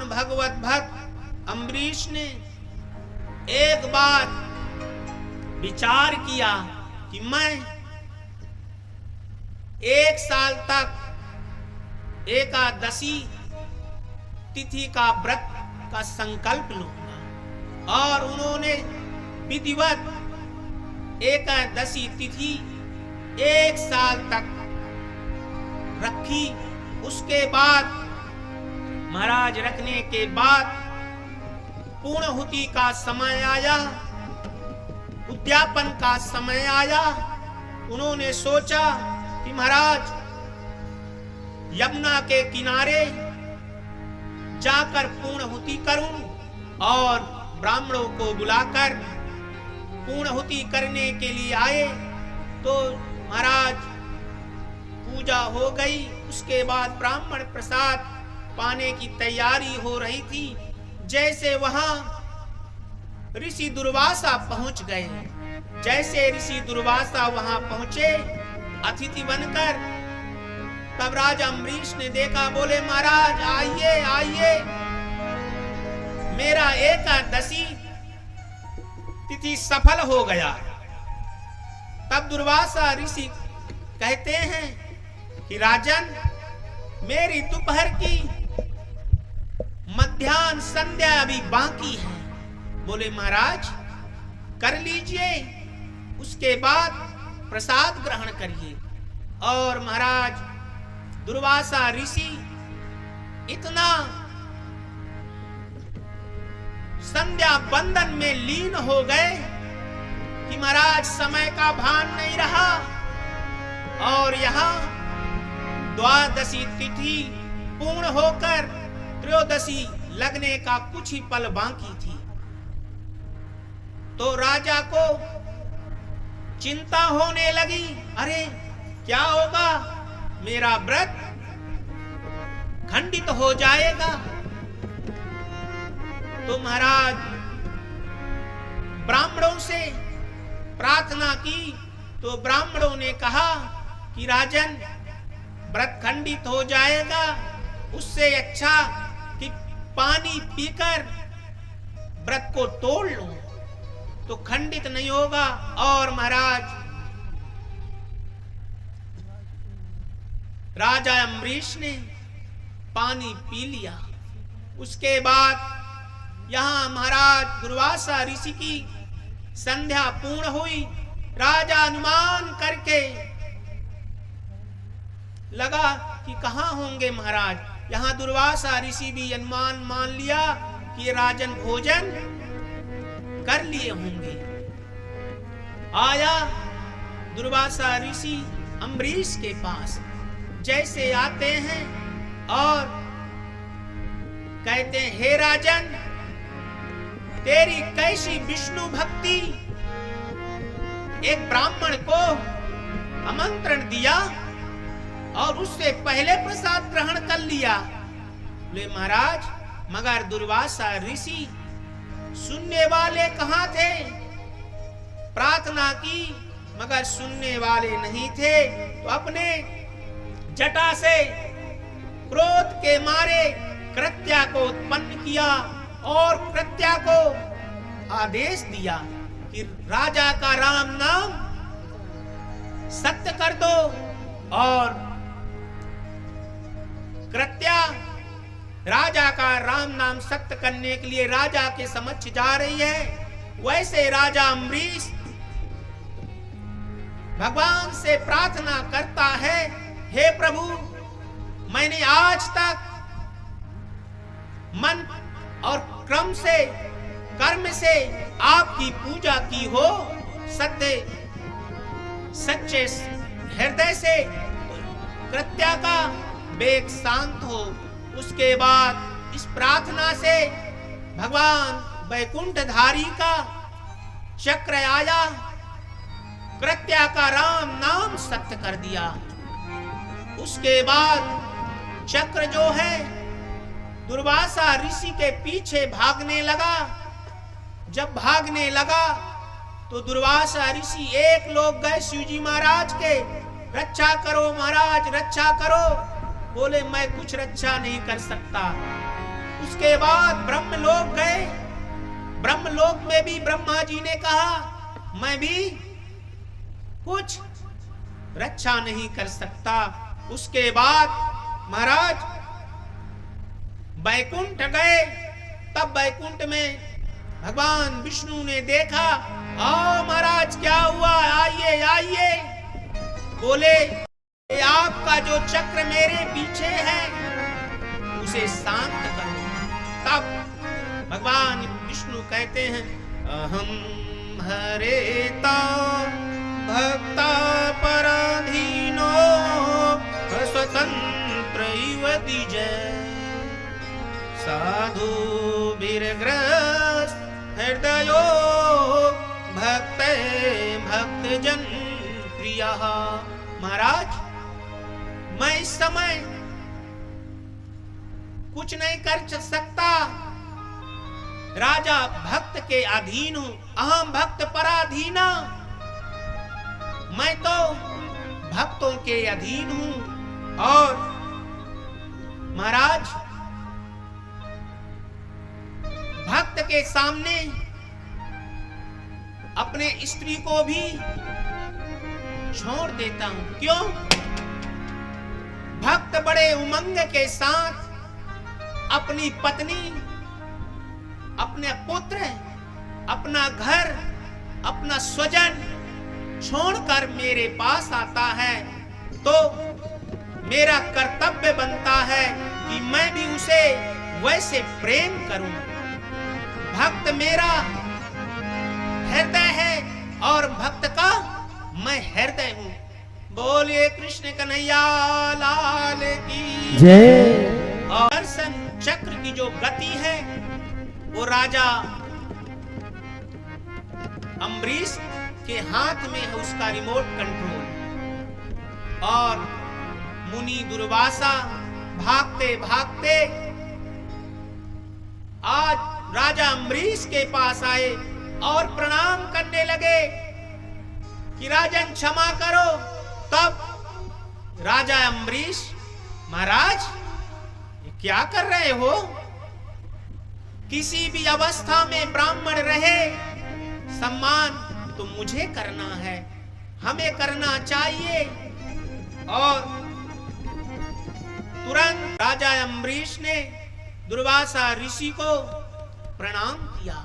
महान भगवत भक्त अम्बरीश ने एक बार विचार किया कि मैं 1 साल तक एकादशी तिथि का व्रत का संकल्प लूंगा। और उन्होंने विधिवत एकादशी तिथि 1 साल तक रखी। उसके बाद महाराज रखने के बाद पूर्णाहुति का समय आया, उद्यापन का समय आया। उन्होंने सोचा कि महाराज यमुना के किनारे जाकर पूर्णाहुति करूं और ब्राह्मणों को बुलाकर पूर्णाहुति करने के लिए आए। तो महाराज पूजा हो गई। उसके बाद ब्राह्मण प्रसाद पाने की तैयारी हो रही थी। जैसे वहां ऋषि दुर्वासा पहुंच गए, जैसे ऋषि दुर्वासा वहां पहुंचे अतिथि बनकर, तब राजा अम्बरीश ने देखा, बोले महाराज आइए आइए, मेरा एकादशी तिथि सफल हो गया। तब दुर्वासा ऋषि कहते हैं कि राजन, मेरी दोपहर की मध्याह्न संध्या अभी बाकी है। बोले महाराज कर लीजिए, उसके बाद प्रसाद ग्रहण करिए। और महाराज दुर्वासा ऋषि इतना संध्या बंदन में लीन हो गए कि महाराज समय का भान नहीं रहा। और यहाँ द्वादशी तिथि पूर्ण होकर त्रयोदशी लगने का कुछ ही पल बाकी थी। तो राजा को चिंता होने लगी, अरे क्या होगा, मेरा व्रत खंडित हो जाएगा। तो महाराज ब्राह्मणों से प्रार्थना की। तो ब्राह्मणों ने कहा कि राजन, व्रत खंडित हो जाएगा, उससे अच्छा कि पानी पीकर व्रत को तोड़ लो तो खंडित नहीं होगा। और महाराज राजा अम्बरीश ने पानी पी लिया। उसके बाद यहाँ महाराज दुर्वासा ऋषि की संध्या पूर्ण हुई। राजा अनुमान करके लगा कि कहाँ होंगे महाराज। यहाँ दुर्वासा ऋषि भी अनुमान मान लिया कि राजन भोजन कर लिए होंगे। आया दुर्वासा ऋषि अम्बरीश के पास। जैसे आते हैं और कहते हैं, हे राजन, तेरी कैसी विष्णु भक्ति। एक ब्राह्मण को आमंत्रण दिया और उससे पहले प्रसाद ग्रहण कर लिया। बोले महाराज, मगर दुर्वासा ऋषि सुनने वाले कहाँ थे। प्रार्थना की मगर सुनने वाले नहीं थे। तो अपने जटा से क्रोध के मारे कृत्या को उत्पन्न किया और कृत्या को आदेश दिया कि राजा का राम नाम सत्य कर दो। और कृत्या राजा का राम नाम सत्य करने के लिए राजा के समक्ष जा रही है। वैसे राजा अम्बरीश भगवान से प्रार्थना करता है, हे प्रभु, मैंने आज तक मन और क्रम से कर्म से आपकी पूजा की हो, सच्चे हृदय से, कृत्या का वेग शांत हो। उसके बाद इस प्रार्थना से भगवान वैकुंठधारी का चक्र आया, कृत्या का राम नाम सत्य कर दिया। उसके बाद चक्र जो है दुर्वासा ऋषि के पीछे भागने लगा। जब भागने लगा तो दुर्वासा ऋषि एक लोग गए शिवजी महाराज के, रक्षा करो महाराज, रक्षा करो। बोले मैं कुछ रक्षा नहीं कर सकता। उसके बाद ब्रह्मलोक गए। ब्रह्मलोक में भी ब्रह्मा जी ने कहा मैं भी कुछ रक्षा नहीं कर सकता। उसके बाद महाराज बैकुंठ गए। तब बैकुंठ में भगवान विष्णु ने देखा, आओ महाराज क्या हुआ, आइए आइए। बोले आपका जो चक्र मेरे पीछे है उसे शांत करो। तब भगवान विष्णु कहते हैं अहम हरेता भक्ता पराधीनो स्वतंत्र इव द्विजय साधु वीरग्रस्त हृदयो भक्त भक्त जन प्रिया। महाराज मैं इस समय कुछ नहीं कर सकता। राजा भक्त के अधीन हूं, अहम भक्त पराधीना। मैं तो भक्तों के अधीन हूं। और महाराज भक्त के सामने अपने स्त्री को भी छोड़ देता हूं। क्यों? भक्त बड़े उमंग के साथ अपनी पत्नी, अपने पुत्र, अपना घर, अपना स्वजन छोड़कर मेरे पास आता है तो मेरा कर्तव्य बनता है कि मैं भी उसे वैसे प्रेम करूं। भक्त मेरा हृदय है और भक्त का मैं हृदय हूं। बोलिए कृष्ण कन्हैया लाल की जय। और दर्शन चक्र की जो गति है वो राजा अम्बरीश के हाथ में है, उसका रिमोट कंट्रोल। और मुनि दुर्वासा भागते भागते आज राजा अम्बरीश के पास आए और प्रणाम करने लगे कि राजन क्षमा करो। तब राजा अम्बरीश, महाराज ये क्या कर रहे हो? किसी भी अवस्था में ब्राह्मण रहे सम्मान तो मुझे करना है, हमें करना चाहिए। और तुरंत राजा अम्बरीश ने दुर्वासा ऋषि को प्रणाम किया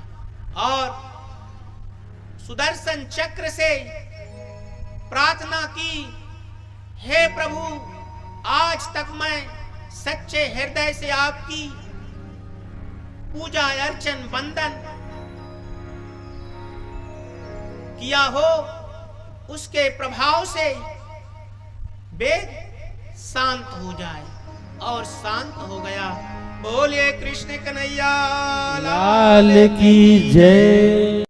और सुदर्शन चक्र से प्रार्थना की, हे प्रभु आज तक मैं सच्चे हृदय से आपकी पूजा अर्चन वंदन किया हो, उसके प्रभाव से वेद शांत हो जाए। और शांत हो गया। बोलिए कृष्ण कन्हैया लाल की जय।